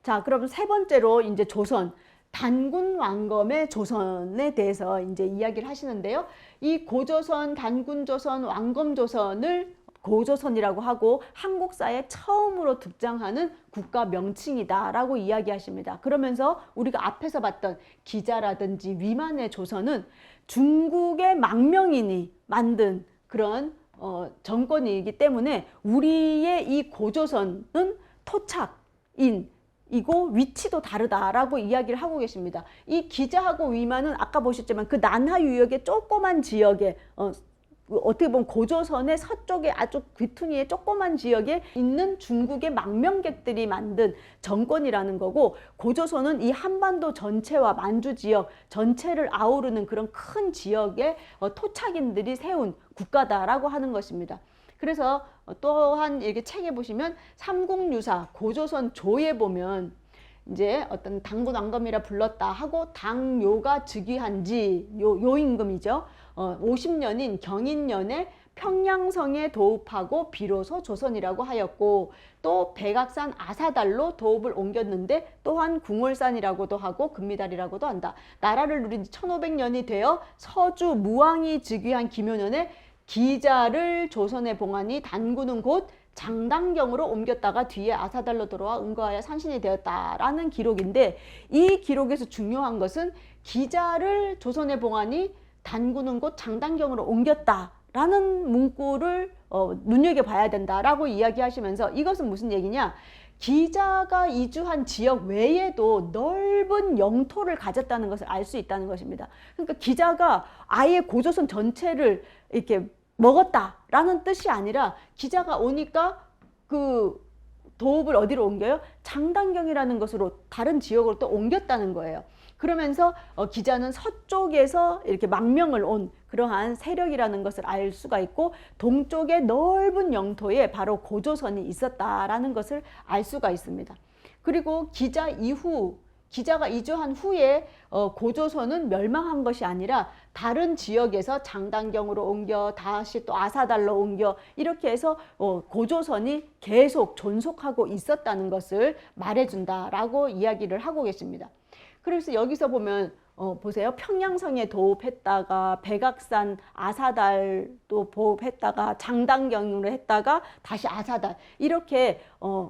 자, 그럼 세 번째로 이제 조선, 단군 왕검의 조선에 대해서 이제 이야기를 하시는데요. 이 고조선, 단군조선, 왕검조선을 고조선이라고 하고 한국사에 처음으로 등장하는 국가 명칭이다라고 이야기하십니다. 그러면서 우리가 앞에서 봤던 기자라든지 위만의 조선은 중국의 망명인이 만든 그런 정권이기 때문에 우리의 이 고조선은 토착인 이고 위치도 다르다라고 이야기를 하고 계십니다. 이 기자하고 위만은 아까 보셨지만 그 난하 유역의 조그만 지역에 어떻게 보면 고조선의 서쪽에 아주 귀퉁이의 조그만 지역에 있는 중국의 망명객들이 만든 정권이라는 거고, 고조선은 이 한반도 전체와 만주 지역 전체를 아우르는 그런 큰 지역의 토착인들이 세운 국가다라고 하는 것입니다. 그래서 또한 이렇게 책에 보시면 삼국유사 고조선 조에 보면 이제 어떤 당군 왕검이라 불렀다 하고 당요가 즉위한 지 요 임금이죠. 50년인 경인년에 평양성에 도읍하고 비로소 조선이라고 하였고, 또 백악산 아사달로 도읍을 옮겼는데 또한 궁월산이라고도 하고 금미달이라고도 한다. 나라를 누린 1500년이 되어 서주 무왕이 즉위한 기묘년에 기자를 조선에 봉하니 단군은 곧 장당경으로 옮겼다가 뒤에 아사달로 들어와 응거하여 산신이 되었다라는 기록인데, 이 기록에서 중요한 것은 기자를 조선에 봉하니 단군은 곧 장당경으로 옮겼다라는 문구를 눈여겨봐야 된다라고 이야기하시면서, 이것은 무슨 얘기냐? 기자가 이주한 지역 외에도 넓은 영토를 가졌다는 것을 알 수 있다는 것입니다. 그러니까 기자가 아예 고조선 전체를 이렇게 먹었다라는 뜻이 아니라 기자가 오니까 그 도읍을 어디로 옮겨요? 장당경이라는 것으로 다른 지역으로 또 옮겼다는 거예요. 그러면서 기자는 서쪽에서 이렇게 망명을 온 그러한 세력이라는 것을 알 수가 있고, 동쪽의 넓은 영토에 바로 고조선이 있었다라는 것을 알 수가 있습니다. 그리고 기자가 이주한 후에 고조선은 멸망한 것이 아니라 다른 지역에서 장당경으로 옮겨 다시 또 아사달로 옮겨 이렇게 해서 고조선이 계속 존속하고 있었다는 것을 말해준다라고 이야기를 하고 계십니다. 그래서 여기서 보면 보세요. 평양성에 도읍했다가 백악산 아사달도 도읍했다가 장당경으로 했다가 다시 아사달, 이렇게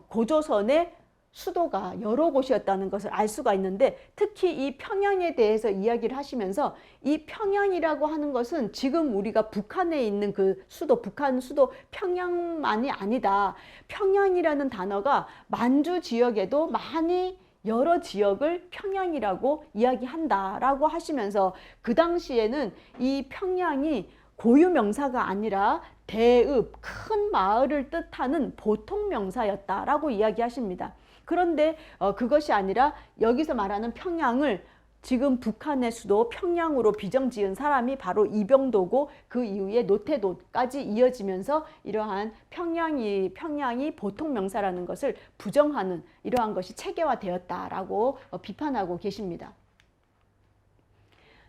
고조선의 수도가 여러 곳이었다는 것을 알 수가 있는데, 특히 이 평양에 대해서 이야기를 하시면서 이 평양이라고 하는 것은 지금 우리가 북한에 있는 그 수도, 북한 수도 평양만이 아니다. 평양이라는 단어가 만주 지역에도 많이 여러 지역을 평양이라고 이야기한다라고 하시면서, 그 당시에는 이 평양이 고유명사가 아니라 대읍, 큰 마을을 뜻하는 보통명사였다라고 이야기하십니다. 그런데 그것이 아니라 여기서 말하는 평양을 지금 북한의 수도 평양으로 빚어지은 사람이 바로 이병도고, 그 이후에 노태도까지 이어지면서 이러한 평양이 보통명사라는 것을 부정하는 이러한 것이 체계화되었다라고 비판하고 계십니다.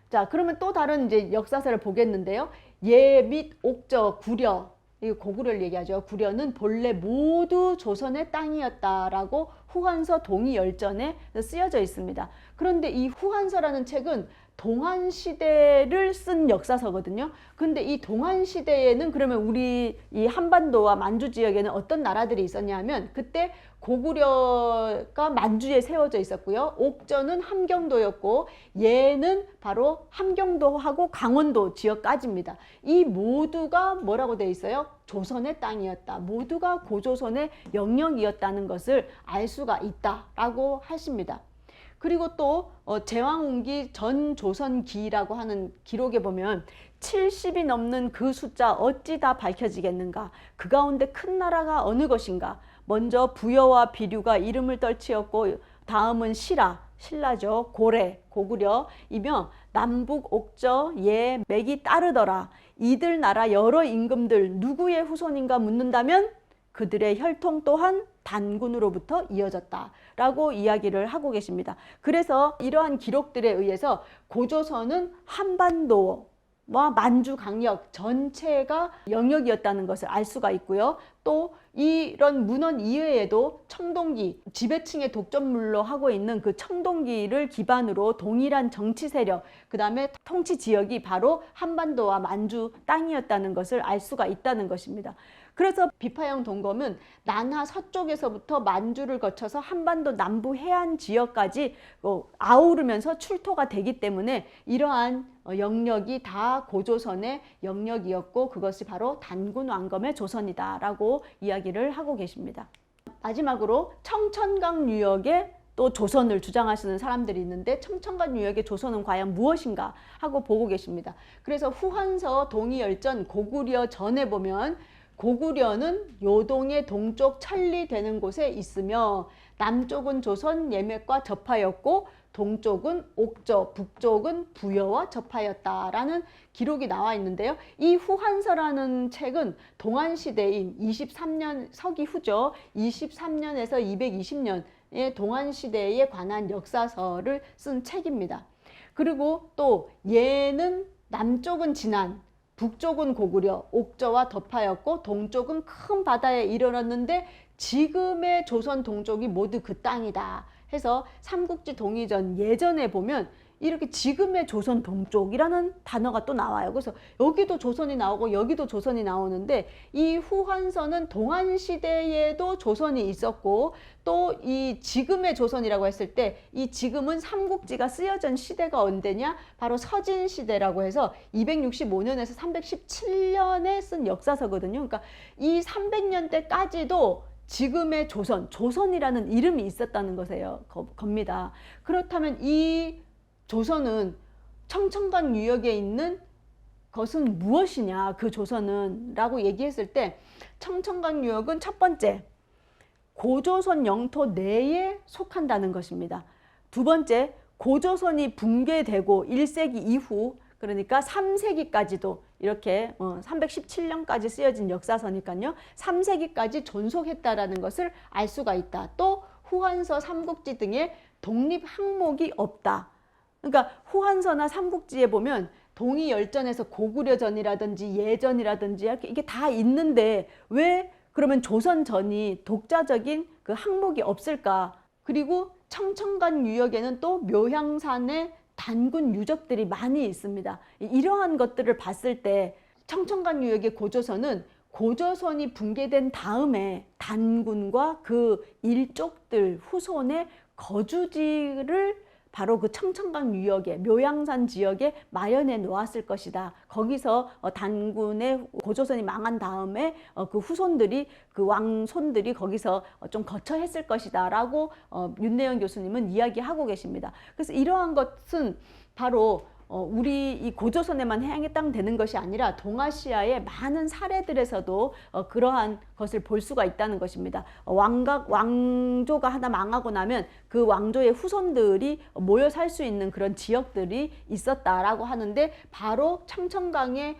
자, 그러면 또 다른 이제 역사서를 보겠는데요. 예 및 옥저, 구려, 이 고구려를 얘기하죠. 구려는 본래 모두 조선의 땅이었다라고 후한서 동의열전에 쓰여져 있습니다. 그런데 이 후한서라는 책은 동한시대를 쓴 역사서거든요. 근데 이 동한시대에는 그러면 우리 이 한반도와 만주 지역에는 어떤 나라들이 있었냐 하면, 그때 고구려가 만주에 세워져 있었고요. 옥저는 함경도였고, 예는 바로 함경도하고 강원도 지역까지입니다. 이 모두가 뭐라고 되어 있어요? 조선의 땅이었다. 모두가 고조선의 영역이었다는 것을 알 수가 있다라고 하십니다. 그리고 또 제왕운기 전조선기라고 하는 기록에 보면 70이 넘는 그 숫자 어찌 다 밝혀지겠는가? 그 가운데 큰 나라가 어느 것인가? 먼저 부여와 비류가 이름을 떨치었고, 다음은 신라죠. 고래, 고구려이며 남북 옥저, 예, 맥이 따르더라. 이들 나라 여러 임금들 누구의 후손인가 묻는다면 그들의 혈통 또한 단군으로부터 이어졌다라고 이야기를 하고 계십니다. 그래서 이러한 기록들에 의해서 고조선은 한반도 만주 강력 전체가 영역이었다는 것을 알 수가 있고요. 또 이런 문헌 이외에도 청동기, 지배층의 독점물로 하고 있는 그 청동기를 기반으로 동일한 정치 세력, 그 다음에 통치 지역이 바로 한반도와 만주 땅이었다는 것을 알 수가 있다는 것입니다. 그래서 비파형 동검은 난하 서쪽에서부터 만주를 거쳐서 한반도 남부 해안 지역까지 아우르면서 출토가 되기 때문에 이러한 영역이 다 고조선의 영역이었고 그것이 바로 단군 왕검의 조선이다라고 이야기를 하고 계십니다. 마지막으로 청천강 유역의 또 조선을 주장하시는 사람들이 있는데 청천강 유역의 조선은 과연 무엇인가 하고 보고 계십니다. 그래서 후한서 동이열전 고구려 전에 보면 고구려는 요동의 동쪽 천리되는 곳에 있으며 남쪽은 조선 예맥과 접하였고 동쪽은 옥저, 북쪽은 부여와 접하였다라는 기록이 나와 있는데요. 이 후한서라는 책은 동안시대인 23년 서기 후죠. 23년에서 220년의 동안시대에 관한 역사서를 쓴 책입니다. 그리고 또 얘는 남쪽은 진안, 북쪽은 고구려, 옥저와 덮하였고 동쪽은 큰 바다에 이르렀는데 지금의 조선 동쪽이 모두 그 땅이다 해서 삼국지 동의전 예전에 보면 이렇게 지금의 조선 동쪽이라는 단어가 또 나와요. 그래서 여기도 조선이 나오고 여기도 조선이 나오는데 이 후한서는 동안시대에도 조선이 있었고 또 이 지금의 조선이라고 했을 때 이 지금은 삼국지가 쓰여진 시대가 언제냐? 바로 서진시대라고 해서 265년에서 317년에 쓴 역사서거든요. 그러니까 이 300년대까지도 지금의 조선이라는 이름이 있었다는 겁니다. 그렇다면 이 조선은 청천강 유역에 있는 것은 무엇이냐, 그 조선은 라고 얘기했을 때 청천강 유역은 첫 번째 고조선 영토 내에 속한다는 것입니다. 두 번째 고조선이 붕괴되고 1세기 이후 그러니까 3세기까지도 이렇게 317년까지 쓰여진 역사서니까요. 3세기까지 존속했다라는 것을 알 수가 있다. 또 후한서, 삼국지 등의 독립 항목이 없다. 그러니까 후한서나 삼국지에 보면 동이열전에서 고구려전이라든지 예전이라든지 이게 다 있는데 왜 그러면 조선전이 독자적인 그 항목이 없을까? 그리고 청천강 유역에는 또 묘향산의 단군 유적들이 많이 있습니다. 이러한 것들을 봤을 때 청천강 유역의 고조선은 고조선이 붕괴된 다음에 단군과 그 일족들 후손의 거주지를 바로 그 청천강 유역에 묘향산 지역에 마련해 놓았을 것이다. 거기서 단군의 고조선이 망한 다음에 그 후손들이 그 왕손들이 거기서 좀 거처했을 것이다 라고 윤내영 교수님은 이야기하고 계십니다. 그래서 이러한 것은 바로 우리 이 고조선에만 해당되는 것이 아니라 동아시아의 많은 사례들에서도 그러한 것을 볼 수가 있다는 것입니다. 왕조가 하나 망하고 나면 그 왕조의 후손들이 모여 살 수 있는 그런 지역들이 있었다라고 하는데 바로 청천강에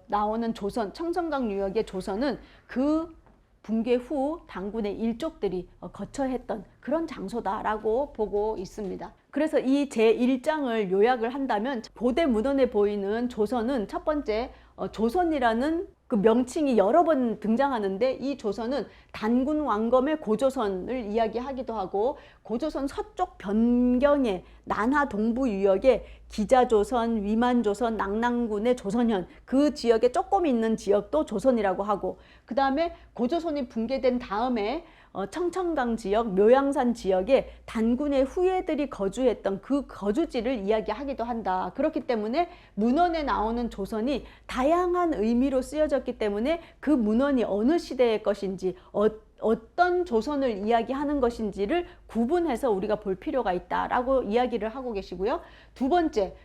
나오는 조선, 청천강 유역의 조선은 그 붕괴 후 단군의 일족들이 거처했던 그런 장소다라고 보고 있습니다. 그래서 이 제1장을 요약을 한다면 고대 문헌에 보이는 조선은 첫 번째 조선이라는 그 명칭이 여러 번 등장하는데 이 조선은 단군 왕검의 고조선을 이야기하기도 하고 고조선 서쪽 변경의 난하 동부 유역에 기자조선, 위만조선, 낙랑군의 조선현 그 지역에 조금 있는 지역도 조선이라고 하고 그 다음에 고조선이 붕괴된 다음에 청천강 지역, 묘향산 지역에 단군의 후예들이 거주했던 그 거주지를 이야기하기도 한다. 그렇기 때문에 문헌에 나오는 조선이 다양한 의미로 쓰여졌기 때문에 그 문헌이 어느 시대의 것인지 어떤 조선을 이야기하는 것인지를 구분해서 우리가 볼 필요가 있다라고 이야기를 하고 계시고요. 두 번째,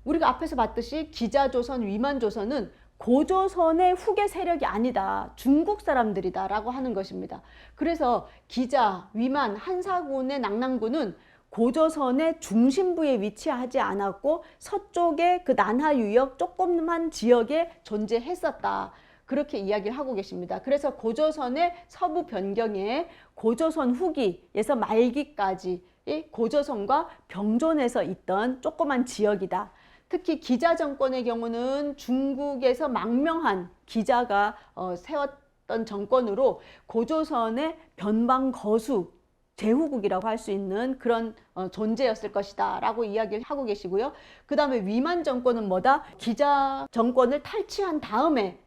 우리가 앞에서 봤듯이 기자조선, 위만조선은 고조선의 후계 세력이 아니다. 중국 사람들이다 라고 하는 것입니다. 그래서 기자, 위만, 한사군의 낙랑군은 고조선의 중심부에 위치하지 않았고 서쪽의 그 난하 유역 조금만 지역에 존재했었다. 그렇게 이야기를 하고 계십니다. 그래서 고조선의 서부 변경에 고조선 후기에서 말기까지 고조선과 병존해서 있던 조그만 지역이다. 특히 기자 정권의 경우는 중국에서 망명한 기자가 세웠던 정권으로 고조선의 변방 거수 제후국이라고 할 수 있는 그런 존재였을 것이다 라고 이야기를 하고 계시고요. 그 다음에 위만 정권은 뭐다? 기자 정권을 탈취한 다음에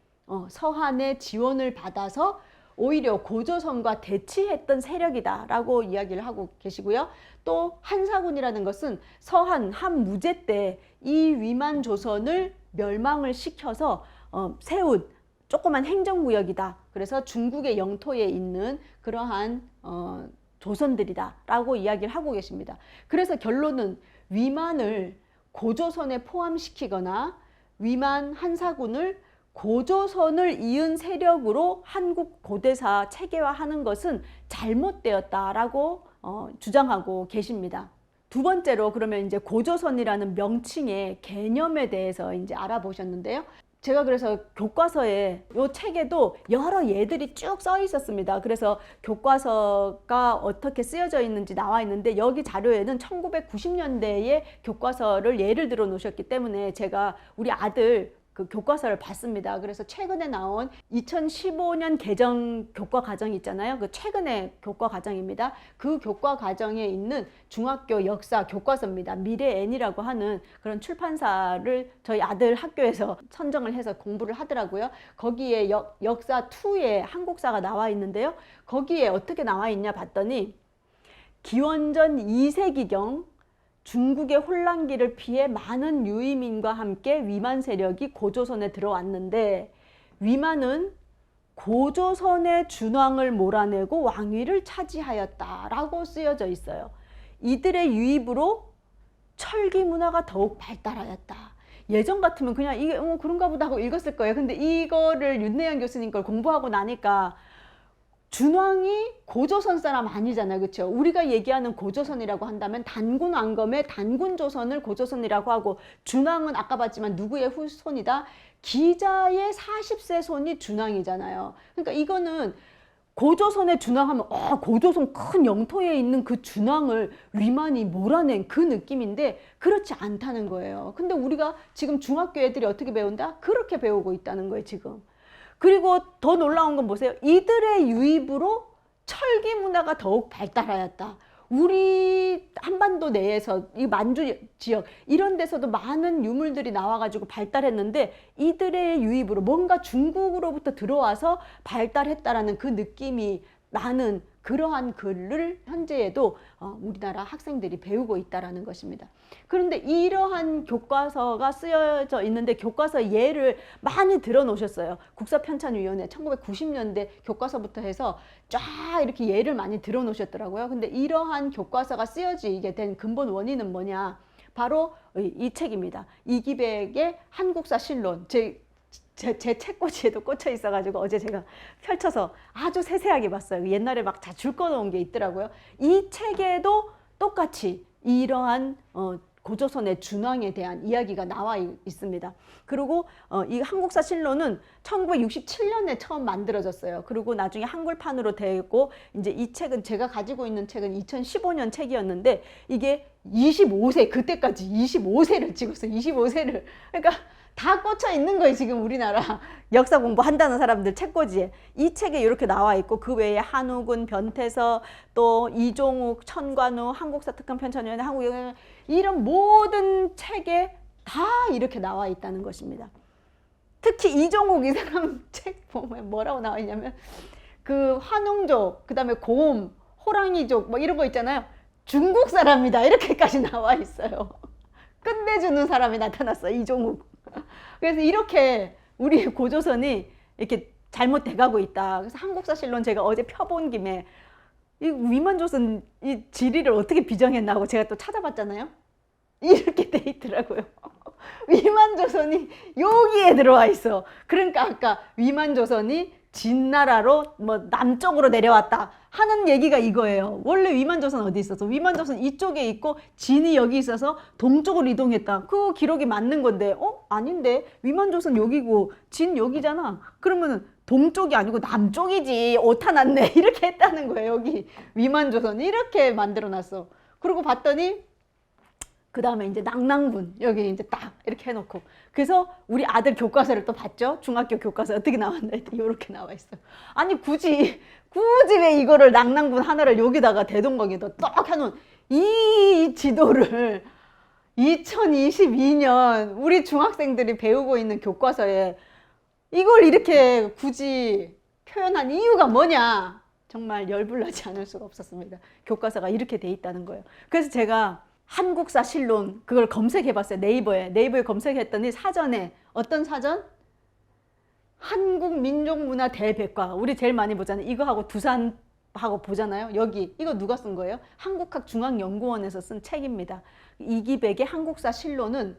서한의 지원을 받아서 오히려 고조선과 대치했던 세력이다 라고 이야기를 하고 계시고요. 또 한사군이라는 것은 서한 한무제 때 이 위만 조선을 멸망을 시켜서 세운 조그만 행정구역이다. 그래서 중국의 영토에 있는 그러한 조선들이다 라고 이야기를 하고 계십니다. 그래서 결론은 위만을 고조선에 포함시키거나 위만 한사군을 고조선을 이은 세력으로 한국 고대사 체계화하는 것은 잘못되었다라고 주장하고 계십니다. 두 번째로 그러면 이제 고조선이라는 명칭의 개념에 대해서 이제 알아보셨는데요. 제가 그래서 교과서에 이 책에도 여러 예들이 쭉 써 있었습니다. 그래서 교과서가 어떻게 쓰여져 있는지 나와 있는데 여기 자료에는 1990년대의 교과서를 예를 들어 놓으셨기 때문에 제가 우리 아들 그 교과서를 봤습니다. 그래서 최근에 나온 2015년 개정 교과 과정이 있잖아요. 그 최근의 교과 과정입니다. 그 교과 과정에 있는 중학교 역사 교과서입니다. 미래N이라고 하는 그런 출판사를 저희 아들 학교에서 선정을 해서 공부를 하더라고요. 거기에 역사 2에 한국사가 나와 있는데요. 거기에 어떻게 나와 있냐 봤더니 기원전 2세기경 중국의 혼란기를 피해 많은 유이민과 함께 위만 세력이 고조선에 들어왔는데 위만은 고조선의 준왕을 몰아내고 왕위를 차지하였다라고 쓰여져 있어요. 이들의 유입으로 철기 문화가 더욱 발달하였다. 예전 같으면 그냥 이게 그런가 보다 하고 읽었을 거예요. 근데 이거를 윤내연 교수님 걸 공부하고 나니까 준왕이 고조선 사람 아니잖아요. 그렇죠? 우리가 얘기하는 고조선이라고 한다면 단군 왕검의 단군조선을 고조선이라고 하고 준왕은 아까 봤지만 누구의 후손이다? 기자의 40세 손이 준왕이잖아요. 그러니까 이거는 고조선의 준왕하면 고조선 큰 영토에 있는 그 준왕을 위만이 몰아낸 그 느낌인데 그렇지 않다는 거예요. 근데 우리가 지금 중학교 애들이 어떻게 배운다? 그렇게 배우고 있다는 거예요, 지금. 그리고 더 놀라운 건 보세요. 이들의 유입으로 철기 문화가 더욱 발달하였다. 우리 한반도 내에서 이 만주 지역 이런 데서도 많은 유물들이 나와가지고 발달했는데 이들의 유입으로 뭔가 중국으로부터 들어와서 발달했다라는 그 느낌이 나는 그러한 글을 현재에도 우리나라 학생들이 배우고 있다는 것입니다. 그런데 이러한 교과서가 쓰여져 있는데 교과서 예를 많이 들어 놓으셨어요. 국사편찬위원회 1990년대 교과서부터 해서 쫙 이렇게 예를 많이 들어 놓으셨더라고요. 근데 이러한 교과서가 쓰여지게 된 근본 원인은 뭐냐? 바로 이 책입니다. 이기백의 한국사 실론. 제 책꽂이에도 꽂혀 있어가지고 어제 제가 펼쳐서 아주 세세하게 봤어요. 옛날에 막 다 줄 꺼놓은 게 있더라고요. 이 책에도 똑같이 이러한 고조선의 준왕에 대한 이야기가 나와 있습니다. 그리고 이 한국사 실론은 1967년에 처음 만들어졌어요. 그리고 나중에 한글판으로 되고 이제 이 책은 제가 가지고 있는 책은 2015년 책이었는데 이게 25세 그때까지 25세를 찍었어요. 25세를 그러니까 다 꽂혀 있는 거예요. 지금 우리나라 역사 공부한다는 사람들 책꽂이에 이 책에 이렇게 나와 있고 그 외에 한우군, 변태서, 또 이종욱, 천관우, 한국사특강편찬위원회, 한국영화 이런 모든 책에 다 이렇게 나와 있다는 것입니다. 특히 이종욱 이 사람 책 보면 뭐라고 나와 있냐면 그 환웅족, 그 다음에 곰, 호랑이족 뭐 이런 거 있잖아요. 중국 사람이다 이렇게까지 나와 있어요. 끝내주는 사람이 나타났어요. 이종욱. 그래서 이렇게 우리 고조선이 이렇게 잘못돼가고 있다. 그래서 한국사실론 제가 어제 펴본 김에 이 위만조선 이 지리를 어떻게 비정했나 하고 제가 또 찾아봤잖아요. 이렇게 돼 있더라고요. 위만조선이 여기에 들어와 있어. 그러니까 아까 위만조선이 진나라로 뭐 남쪽으로 내려왔다 하는 얘기가 이거예요. 원래 위만조선 어디 있었어? 위만조선 이쪽에 있고 진이 여기 있어서 동쪽으로 이동했다. 그 기록이 맞는 건데 아닌데 위만조선 여기고 진 여기잖아. 그러면은 동쪽이 아니고 남쪽이지. 오타 났네. 이렇게 했다는 거예요. 여기 위만조선 이렇게 만들어 놨어. 그리고 봤더니 그 다음에 이제 낙랑군 여기 이제 딱 이렇게 해놓고 그래서 우리 아들 교과서를 또 봤죠. 중학교 교과서 어떻게 나왔나 했더니 이렇게 나와 있어요. 아니 굳이 왜 이거를 낙랑군 하나를 여기다가 대동강에다 딱 해놓은 이 지도를 2022년 우리 중학생들이 배우고 있는 교과서에 이걸 이렇게 굳이 표현한 이유가 뭐냐. 정말 열불나지 않을 수가 없었습니다. 교과서가 이렇게 돼 있다는 거예요. 그래서 제가 한국사 실론 그걸 검색해 봤어요. 네이버에 검색했더니 사전에 어떤 사전? 한국민족문화 대백과 우리 제일 많이 보잖아요. 이거하고 두산하고 보잖아요. 여기 이거 누가 쓴 거예요? 한국학중앙연구원에서 쓴 책입니다. 이기백의 한국사 실론은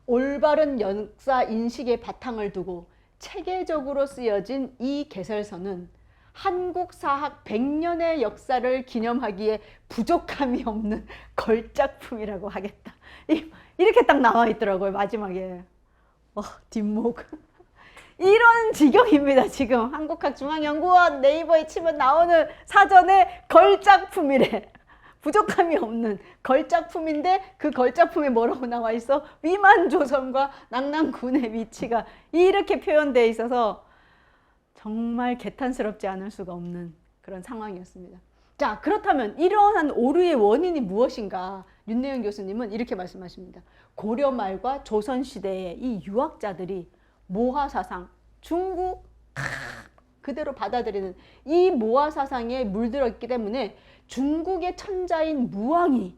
올바른 역사 인식의 바탕을 두고 체계적으로 쓰여진 이 개설서는 한국사학 100년의 역사를 기념하기에 부족함이 없는 걸작품이라고 하겠다. 이렇게 딱 나와 있더라고요. 마지막에 뒷목 이런 지경입니다. 지금 한국학중앙연구원 네이버에 치면 나오는 사전에 걸작품이래. 부족함이 없는 걸작품인데 그 걸작품에 뭐라고 나와 있어? 위만조선과 낙랑군의 위치가 이렇게 표현되어 있어서 정말 개탄스럽지 않을 수가 없는 그런 상황이었습니다. 자, 그렇다면 이러한 오류의 원인이 무엇인가? 윤내영 교수님은 이렇게 말씀하십니다. 고려 말과 조선시대의 이 유학자들이 모화사상, 중국 그대로 받아들이는 이 모화사상에 물들었기 때문에 중국의 천자인 무왕이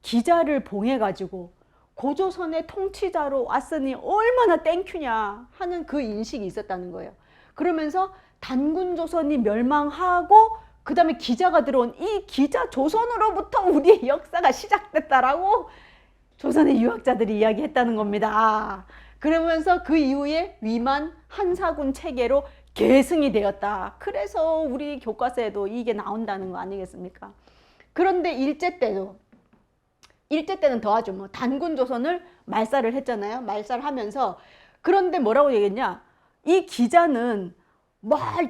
기자를 봉해가지고 고조선의 통치자로 왔으니 얼마나 땡큐냐 하는 그 인식이 있었다는 거예요. 그러면서 단군조선이 멸망하고 그 다음에 기자가 들어온 이 기자 조선으로부터 우리의 역사가 시작됐다라고 조선의 유학자들이 이야기했다는 겁니다. 그러면서 그 이후에 위만 한사군 체계로 계승이 되었다. 그래서 우리 교과서에도 이게 나온다는 거 아니겠습니까? 그런데 일제 때는 더하죠. 뭐 단군조선을 말살을 했잖아요. 말살하면서 그런데 뭐라고 얘기했냐? 이 기자는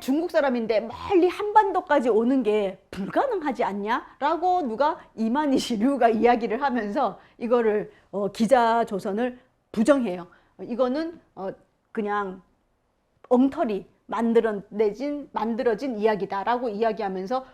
중국 사람인데 멀리 한반도까지 오는 게 불가능하지 않냐? 라고 누가 이만희시 류가 이야기를 하면서 이거를 기자 조선을 부정해요. 이거는 그냥 엉터리 만들어진 이야기다라고 이야기하면서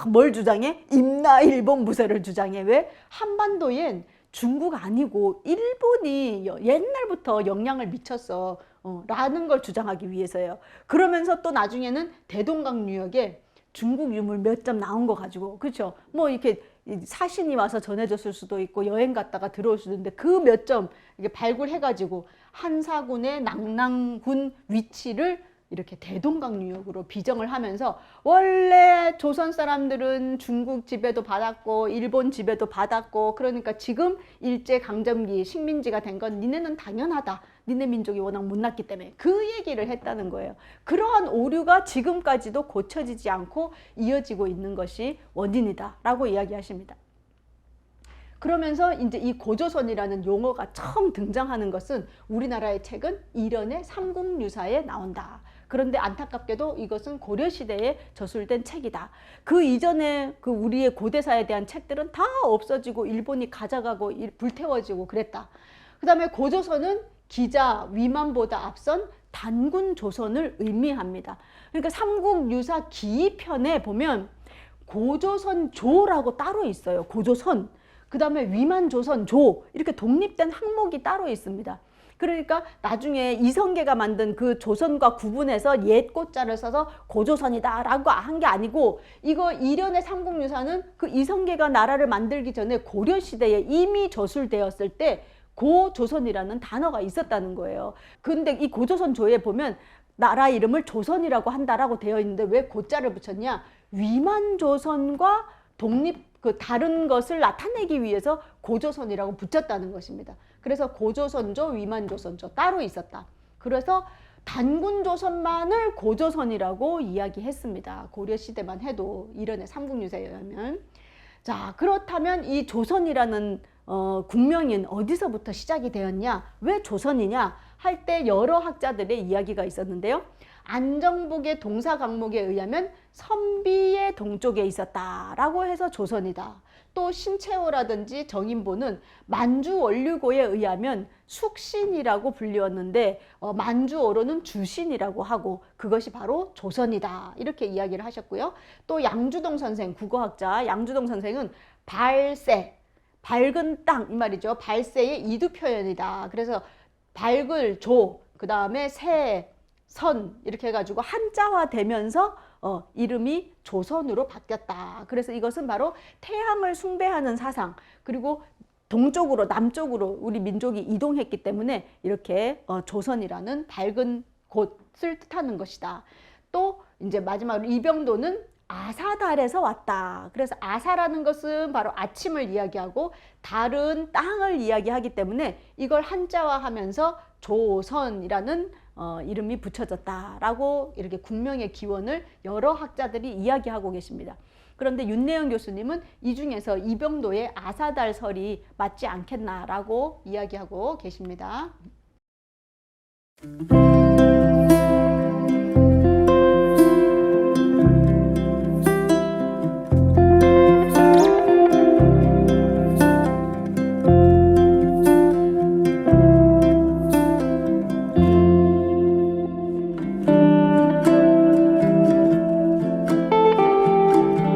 뭘 주장해? 임나일본 무쇠를 주장해. 왜? 한반도엔 중국 아니고 일본이 옛날부터 영향을 미쳤어 라는 걸 주장하기 위해서예요. 그러면서 또 나중에는 대동강 유역에 중국 유물 몇 점 나온 거 가지고 그렇죠. 뭐 이렇게 사신이 와서 전해줬을 수도 있고 여행 갔다가 들어올 수도 있는데 그 몇 점 이렇게 발굴해 가지고 한사군의 낙랑군 위치를 이렇게 대동강 유역으로 비정을 하면서 원래 조선 사람들은 중국 지배도 받았고 일본 지배도 받았고 그러니까 지금 일제강점기 식민지가 된 건 니네는 당연하다. 니네 민족이 워낙 못났기 때문에 그 얘기를 했다는 거예요. 그러한 오류가 지금까지도 고쳐지지 않고 이어지고 있는 것이 원인이다 라고 이야기하십니다. 그러면서 이제 이 고조선이라는 용어가 처음 등장하는 것은 우리나라의 책은 이련의 삼국유사에 나온다. 그런데 안타깝게도 이것은 고려시대에 저술된 책이다. 그 이전에 그 우리의 고대사에 대한 책들은 다 없어지고 일본이 가져가고 불태워지고 그랬다. 그 다음에 고조선은 기자 위만보다 앞선 단군조선을 의미합니다. 그러니까 삼국유사 기이편에 보면 고조선조라고 따로 있어요. 고조선. 그 다음에 위만조선조 이렇게 독립된 항목이 따로 있습니다. 그러니까 나중에 이성계가 만든 그 조선과 구분해서 옛 고자를 써서 고조선이다 라고 한 게 아니고 이거 이련의 삼국유사는 그 이성계가 나라를 만들기 전에 고려시대에 이미 저술되었을 때 고조선이라는 단어가 있었다는 거예요. 근데 이 고조선조에 보면 나라 이름을 조선이라고 한다라고 되어 있는데 왜 고자를 붙였냐? 위만조선과 다른 것을 나타내기 위해서 고조선이라고 붙였다는 것입니다. 그래서 고조선조, 위만조선조 따로 있었다. 그래서 단군조선만을 고조선이라고 이야기했습니다. 고려시대만 해도 이런의 삼국유사에 의하면. 자, 그렇다면 이 조선이라는 국명인 어디서부터 시작이 되었냐? 왜 조선이냐? 할 때 여러 학자들의 이야기가 있었는데요. 안정복의 동사 강목에 의하면 선비의 동쪽에 있었다라고 해서 조선이다. 또 신채호라든지 정인보는 만주 원류고에 의하면 숙신이라고 불리웠는데 만주어로는 주신이라고 하고 그것이 바로 조선이다. 이렇게 이야기를 하셨고요. 또 양주동 선생, 국어학자 양주동 선생은 발세, 밝은 땅 이 말이죠. 발세의 이두 표현이다. 그래서 밝을 조, 그 다음에 새, 선 이렇게 해가지고 한자화 되면서 이름이 조선으로 바뀌었다. 그래서 이것은 바로 태양을 숭배하는 사상, 그리고 동쪽으로 남쪽으로 우리 민족이 이동했기 때문에 이렇게 조선이라는 밝은 곳을 뜻하는 것이다. 또 이제 마지막으로 이병도는 아사달에서 왔다. 그래서 아사라는 것은 바로 아침을 이야기하고 달은 땅을 이야기하기 때문에 이걸 한자화하면서 조선이라는 이름이 붙여졌다라고 이렇게 국명의 기원을 여러 학자들이 이야기하고 계십니다. 그런데 윤내영 교수님은 이 중에서 이병도의 아사달설이 맞지 않겠나라고 이야기하고 계십니다.